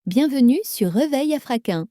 Bienvenue sur Réveil Africain.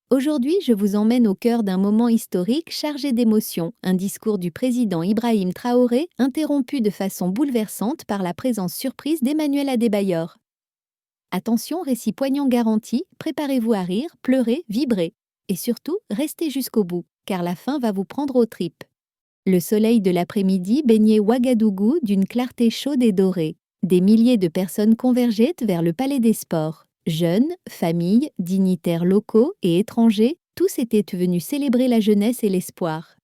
Aujourd'hui, je vous emmène au cœur d'un moment historique chargé d'émotions, un discours du président Ibrahim Traoré interrompu de façon bouleversante par la présence surprise d'Emmanuel Adebayor. Attention, récit poignant garanti, préparez-vous à rire, pleurer, vibrer. Et surtout, restez jusqu'au bout, car la fin va vous prendre aux tripes. Le soleil de l'après-midi baignait Ouagadougou d'une clarté chaude et dorée. Des milliers de personnes convergeaient vers le Palais des Sports. Jeunes, familles, dignitaires locaux et étrangers, tous étaient venus célébrer la jeunesse et l'espoir.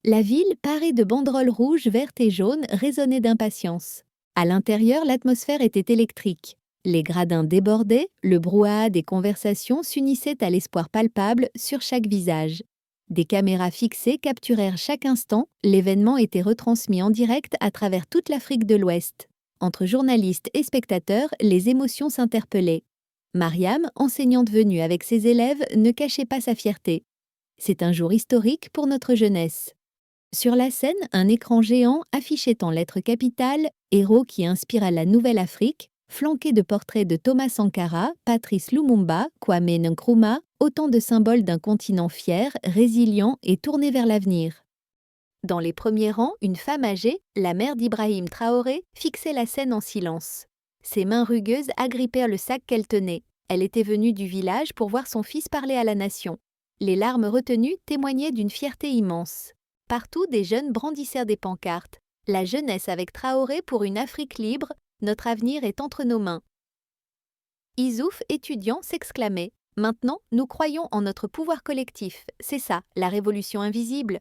La ville, parée de banderoles rouges, vertes et jaunes, résonnait d'impatience. À l'intérieur, l'atmosphère était électrique. Les gradins débordaient, le brouhaha des conversations s'unissait à l'espoir palpable sur chaque visage. Des caméras fixées capturèrent chaque instant, l'événement était retransmis en direct à travers toute l'Afrique de l'Ouest. Entre journalistes et spectateurs, les émotions s'interpellaient. Mariam, enseignante venue avec ses élèves, ne cachait pas sa fierté. C'est un jour historique pour notre jeunesse. Sur la scène, un écran géant affichait en lettres capitales « Héros qui inspira la nouvelle Afrique », flanqué de portraits de Thomas Sankara, Patrice Lumumba, Kwame Nkrumah, autant de symboles d'un continent fier, résilient et tourné vers l'avenir. Dans les premiers rangs, une femme âgée, la mère d'Ibrahim Traoré, fixait la scène en silence. Ses mains rugueuses agrippèrent le sac qu'elle tenait. Elle était venue du village pour voir son fils parler à la nation. Les larmes retenues témoignaient d'une fierté immense. Partout, des jeunes brandissèrent des pancartes. La jeunesse avec Traoré pour une Afrique libre, notre avenir est entre nos mains. Isouf, étudiant, s'exclamait « Maintenant, nous croyons en notre pouvoir collectif. C'est ça, la révolution invisible. »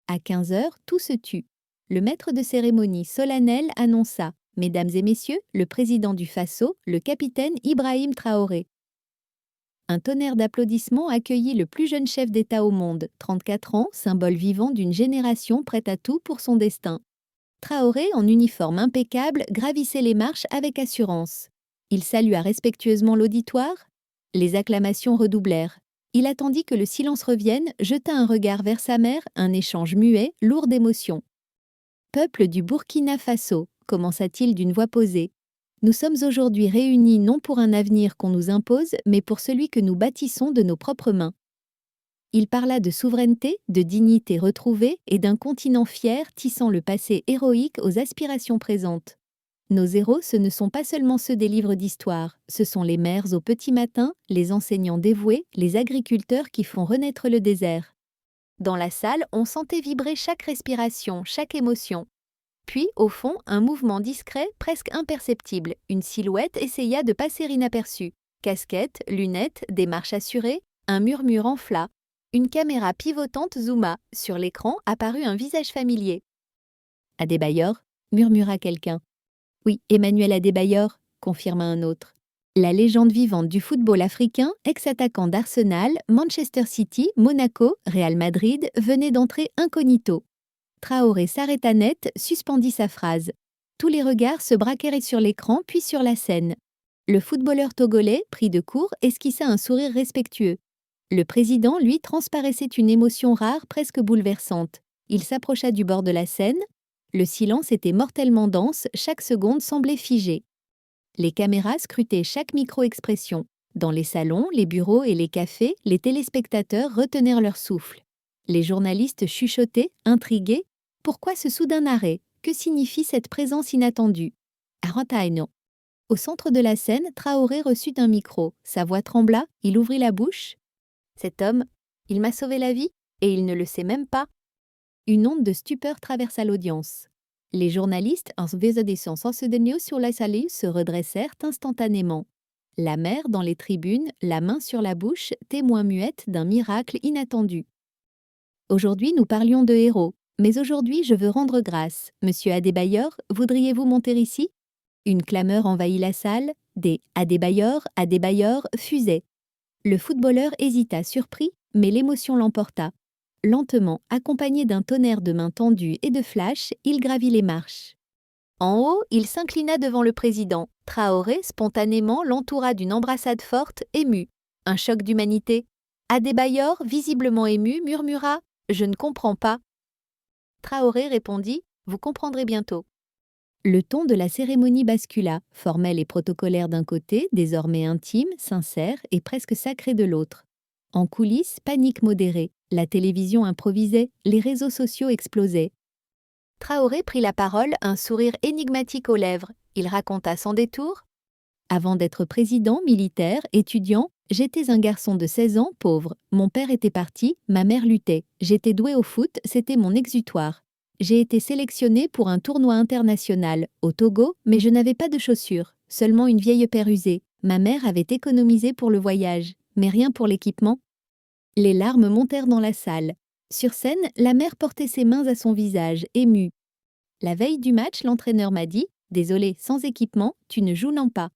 À 15 heures, tout se tut. Le maître de cérémonie solennel annonça « Mesdames et messieurs, le président du Faso, le capitaine Ibrahim Traoré. » Un tonnerre d'applaudissements accueillit le plus jeune chef d'État au monde, 34 ans, symbole vivant d'une génération prête à tout pour son destin. Traoré, en uniforme impeccable, gravissait les marches avec assurance. Il salua respectueusement l'auditoire. Les acclamations redoublèrent. Il attendit que le silence revienne, jeta un regard vers sa mère, un échange muet, lourd d'émotions. « Peuple du Burkina Faso », commença-t-il d'une voix posée. « Nous sommes aujourd'hui réunis non pour un avenir qu'on nous impose, mais pour celui que nous bâtissons de nos propres mains. » Il parla de souveraineté, de dignité retrouvée et d'un continent fier tissant le passé héroïque aux aspirations présentes. Nos héros, ce ne sont pas seulement ceux des livres d'histoire, ce sont les mères au petit matin, les enseignants dévoués, les agriculteurs qui font renaître le désert. Dans la salle, on sentait vibrer chaque respiration, chaque émotion. Puis, au fond, un mouvement discret, presque imperceptible. Une silhouette essaya de passer inaperçue. Casquette, lunettes, démarche assurée, un murmure enfla. Une caméra pivotante zooma. Sur l'écran apparut un visage familier. « Adebayor » murmura quelqu'un. « Oui, Emmanuel Adebayor » confirma un autre. La légende vivante du football africain, ex-attaquant d'Arsenal, Manchester City, Monaco, Real Madrid, venait d'entrer incognito. Traoré s'arrêta net, suspendit sa phrase. Tous les regards se braquèrent sur l'écran puis sur la scène. Le footballeur togolais, pris de court, esquissa un sourire respectueux. Le président, lui, transparaissait une émotion rare, presque bouleversante. Il s'approcha du bord de la scène. Le silence était mortellement dense, chaque seconde semblait figée. Les caméras scrutaient chaque micro-expression. Dans les salons, les bureaux et les cafés, les téléspectateurs retenèrent leur souffle. Les journalistes chuchotaient, intrigués. Pourquoi ce soudain arrêt? Que signifie cette présence inattendue? Arantaino. Au centre de la scène, Traoré reçut un micro. Sa voix trembla, il ouvrit la bouche. Cet homme, il m'a sauvé la vie, et il ne le sait même pas. Une onde de stupeur traversa l'audience. Les journalistes, en vésodescent sur la salle, se redressèrent instantanément. La mère, dans les tribunes, la main sur la bouche, témoin muette d'un miracle inattendu. Aujourd'hui, nous parlions de héros, mais aujourd'hui, je veux rendre grâce. Monsieur Adebayor, voudriez-vous monter ici? Une clameur envahit la salle, des Adebayor, Adebayor fusaient. Le footballeur hésita surpris, mais l'émotion l'emporta. Lentement, accompagné d'un tonnerre de mains tendues et de flashs, il gravit les marches. En haut, il s'inclina devant le président. Traoré, spontanément, l'entoura d'une embrassade forte, émue. Un choc d'humanité. Adebayor, visiblement ému, murmura « Je ne comprends pas ». Traoré répondit « Vous comprendrez bientôt ». Le ton de la cérémonie bascula, formel et protocolaire d'un côté, désormais intime, sincère et presque sacré de l'autre. En coulisses, panique modérée, la télévision improvisait, les réseaux sociaux explosaient. Traoré prit la parole, un sourire énigmatique aux lèvres. Il raconta sans détour: Avant d'être président, militaire, étudiant, j'étais un garçon de 16 ans, pauvre. Mon père était parti, ma mère luttait. J'étais doué au foot, c'était mon exutoire. J'ai été sélectionné pour un tournoi international, au Togo, mais je n'avais pas de chaussures, seulement une vieille paire usée. Ma mère avait économisé pour le voyage, mais rien pour l'équipement. Les larmes montèrent dans la salle. Sur scène, la mère portait ses mains à son visage, émue. La veille du match, l'entraîneur m'a dit: Désolé, sans équipement, tu ne joues non pas.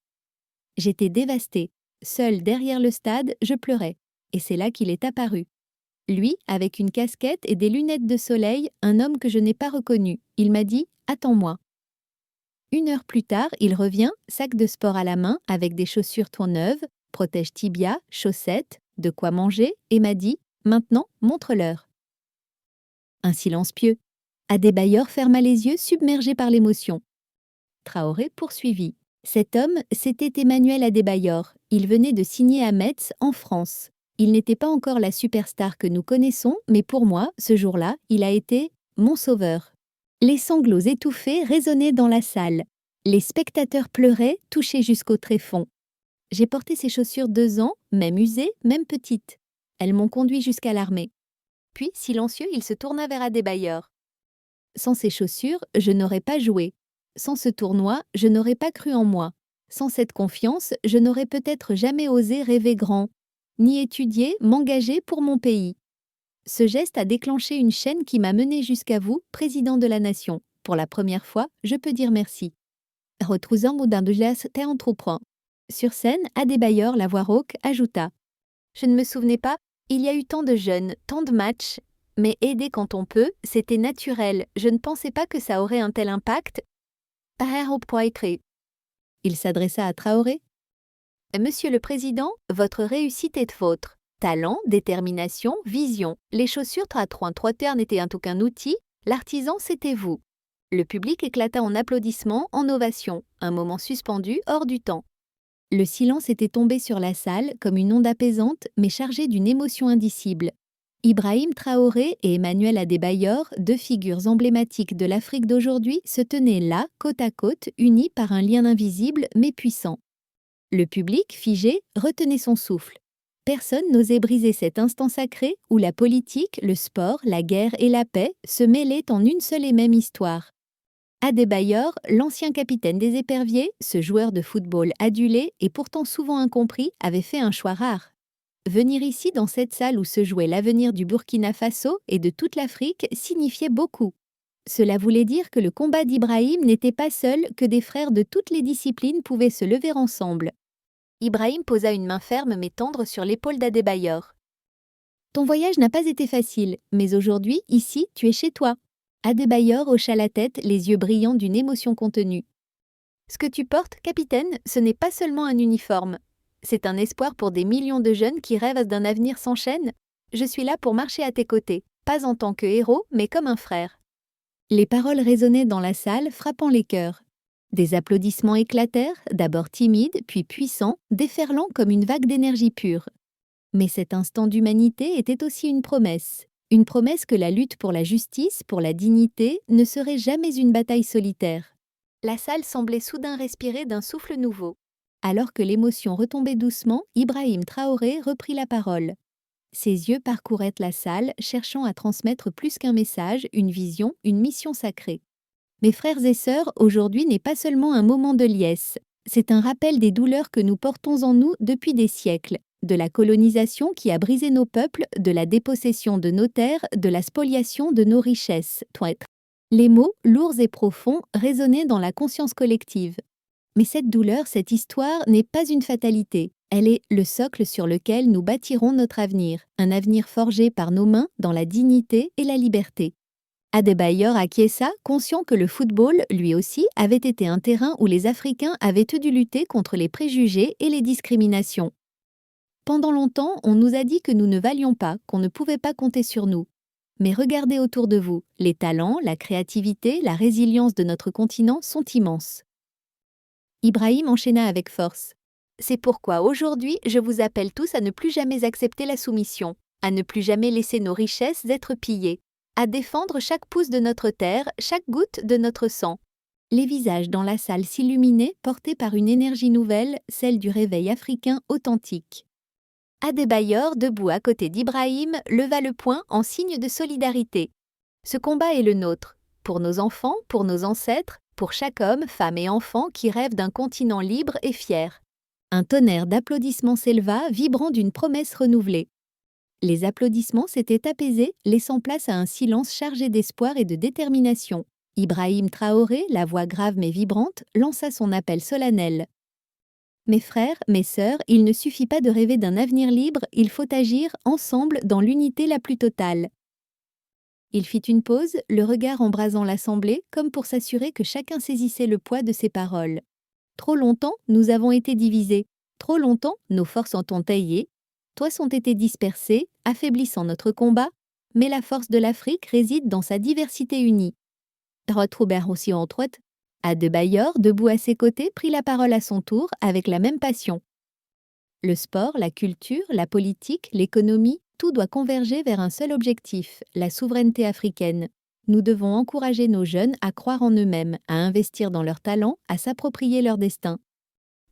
J'étais dévastée. Seule derrière le stade, je pleurais. Et c'est là qu'il est apparu. Lui, avec une casquette et des lunettes de soleil, un homme que je n'ai pas reconnu. Il m'a dit: Attends-moi. 1 heure plus tard, il revient, sac de sport à la main, avec des chaussures tout neuves, protège tibia, chaussettes, de quoi manger, et m'a dit: Maintenant, montre-leur. Un silence pieux. Adebayor ferma les yeux, submergé par l'émotion. Traoré poursuivit. Cet homme, c'était Emmanuel Adebayor. Il venait de signer à Metz, en France. Il n'était pas encore la superstar que nous connaissons, mais pour moi, ce jour-là, il a été mon sauveur. Les sanglots étouffés résonnaient dans la salle. Les spectateurs pleuraient, touchés jusqu'au tréfonds. J'ai porté ces chaussures 2 ans, même usées, même petites. Elles m'ont conduit jusqu'à l'armée. Puis, silencieux, il se tourna vers Adebayor. Sans ces chaussures, je n'aurais pas joué. Sans ce tournoi, je n'aurais pas cru en moi. Sans cette confiance, je n'aurais peut-être jamais osé rêver grand, ni étudier, m'engager pour mon pays. Ce geste a déclenché une chaîne qui m'a mené jusqu'à vous, président de la nation. Pour la première fois, je peux dire merci. Retrousant Moudin-de-Glace entreprend. Sur scène, Adebayor, la voix rauque, ajouta: Je ne me souvenais pas, il y a eu tant de jeunes, tant de matchs, mais aider quand on peut, c'était naturel. Je ne pensais pas que ça aurait un tel impact. Il s'adressa à Traoré. Monsieur le Président, votre réussite est vôtre. Talent, détermination, vision. Les chaussures Tra-3 n'étaient en aucun outil, l'artisan c'était vous. Le public éclata en applaudissements, en ovations, un moment suspendu hors du temps. Le silence était tombé sur la salle comme une onde apaisante, mais chargée d'une émotion indicible. Ibrahim Traoré et Emmanuel Adebayor, 2 figures emblématiques de l'Afrique d'aujourd'hui, se tenaient là, côte à côte, unis par un lien invisible mais puissant. Le public, figé, retenait son souffle. Personne n'osait briser cet instant sacré où la politique, le sport, la guerre et la paix se mêlaient en une seule et même histoire. Adebayor, l'ancien capitaine des Éperviers, ce joueur de football adulé et pourtant souvent incompris, avait fait un choix rare. Venir ici, dans cette salle où se jouait l'avenir du Burkina Faso et de toute l'Afrique, signifiait beaucoup. Cela voulait dire que le combat d'Ibrahim n'était pas seul, que des frères de toutes les disciplines pouvaient se lever ensemble. Ibrahim posa une main ferme mais tendre sur l'épaule d'Adebayor. Ton voyage n'a pas été facile, mais aujourd'hui, ici, tu es chez toi. Adebayor hocha la tête, les yeux brillants d'une émotion contenue. Ce que tu portes, capitaine, ce n'est pas seulement un uniforme. C'est un espoir pour des millions de jeunes qui rêvent d'un avenir sans chaîne. Je suis là pour marcher à tes côtés, pas en tant que héros, mais comme un frère. Les paroles résonnaient dans la salle, frappant les cœurs. Des applaudissements éclatèrent, d'abord timides, puis puissants, déferlant comme une vague d'énergie pure. Mais cet instant d'humanité était aussi une promesse que la lutte pour la justice, pour la dignité, ne serait jamais une bataille solitaire. La salle semblait soudain respirer d'un souffle nouveau. Alors que l'émotion retombait doucement, Ibrahim Traoré reprit la parole. Ses yeux parcouraient la salle, cherchant à transmettre plus qu'un message, une vision, une mission sacrée. Mes frères et sœurs, aujourd'hui n'est pas seulement un moment de liesse. C'est un rappel des douleurs que nous portons en nous depuis des siècles, de la colonisation qui a brisé nos peuples, de la dépossession de nos terres, de la spoliation de nos richesses. Les mots, lourds et profonds, résonnaient dans la conscience collective. Mais cette douleur, cette histoire n'est pas une fatalité. Elle est le socle sur lequel nous bâtirons notre avenir, un avenir forgé par nos mains dans la dignité et la liberté. Adebayor acquiesça, conscient que le football, lui aussi, avait été un terrain où les Africains avaient dû lutter contre les préjugés et les discriminations. Pendant longtemps, on nous a dit que nous ne valions pas, qu'on ne pouvait pas compter sur nous. Mais regardez autour de vous, les talents, la créativité, la résilience de notre continent sont immenses. Ibrahim enchaîna avec force. C'est pourquoi aujourd'hui, je vous appelle tous à ne plus jamais accepter la soumission, à ne plus jamais laisser nos richesses être pillées, à défendre chaque pouce de notre terre, chaque goutte de notre sang. Les visages dans la salle s'illuminaient, portés par une énergie nouvelle, celle du réveil africain authentique. Adebayor, debout à côté d'Ibrahim, leva le poing en signe de solidarité. Ce combat est le nôtre, pour nos enfants, pour nos ancêtres, pour chaque homme, femme et enfant qui rêve d'un continent libre et fier. Un tonnerre d'applaudissements s'éleva, vibrant d'une promesse renouvelée. Les applaudissements s'étaient apaisés, laissant place à un silence chargé d'espoir et de détermination. Ibrahim Traoré, la voix grave mais vibrante, lança son appel solennel. Mes frères, mes sœurs, il ne suffit pas de rêver d'un avenir libre, il faut agir ensemble dans l'unité la plus totale. Il fit une pause, le regard embrasant l'assemblée, comme pour s'assurer que chacun saisissait le poids de ses paroles. Trop longtemps, nous avons été divisés. Trop longtemps, nos forces ont entaillé. Toits ont été dispersés, affaiblissant notre combat, mais la force de l'Afrique réside dans sa diversité unie. Adebayor, debout à ses côtés, prit la parole à son tour avec la même passion. Le sport, la culture, la politique, l'économie, tout doit converger vers un seul objectif, la souveraineté africaine. Nous devons encourager nos jeunes à croire en eux-mêmes, à investir dans leurs talents, à s'approprier leur destin.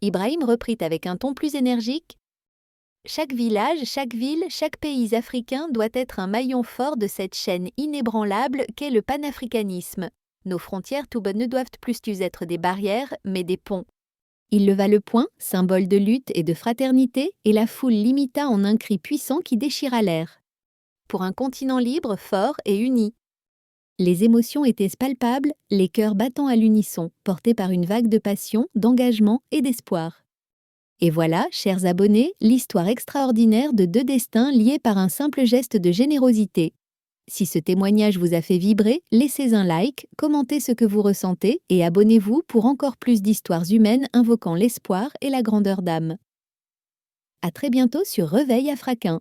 Ibrahim reprit avec un ton plus énergique. Chaque village, chaque ville, chaque pays africain doit être un maillon fort de cette chaîne inébranlable qu'est le panafricanisme. Nos frontières ne doivent plus être des barrières, mais des ponts. Il leva le poing, symbole de lutte et de fraternité, et la foule l'imita en un cri puissant qui déchira l'air. Pour un continent libre, fort et uni. Les émotions étaient palpables, les cœurs battant à l'unisson, portés par une vague de passion, d'engagement et d'espoir. Et voilà, chers abonnés, l'histoire extraordinaire de deux destins liés par un simple geste de générosité. Si ce témoignage vous a fait vibrer, laissez un like, commentez ce que vous ressentez et abonnez-vous pour encore plus d'histoires humaines invoquant l'espoir et la grandeur d'âme. À très bientôt sur Réveil Africain.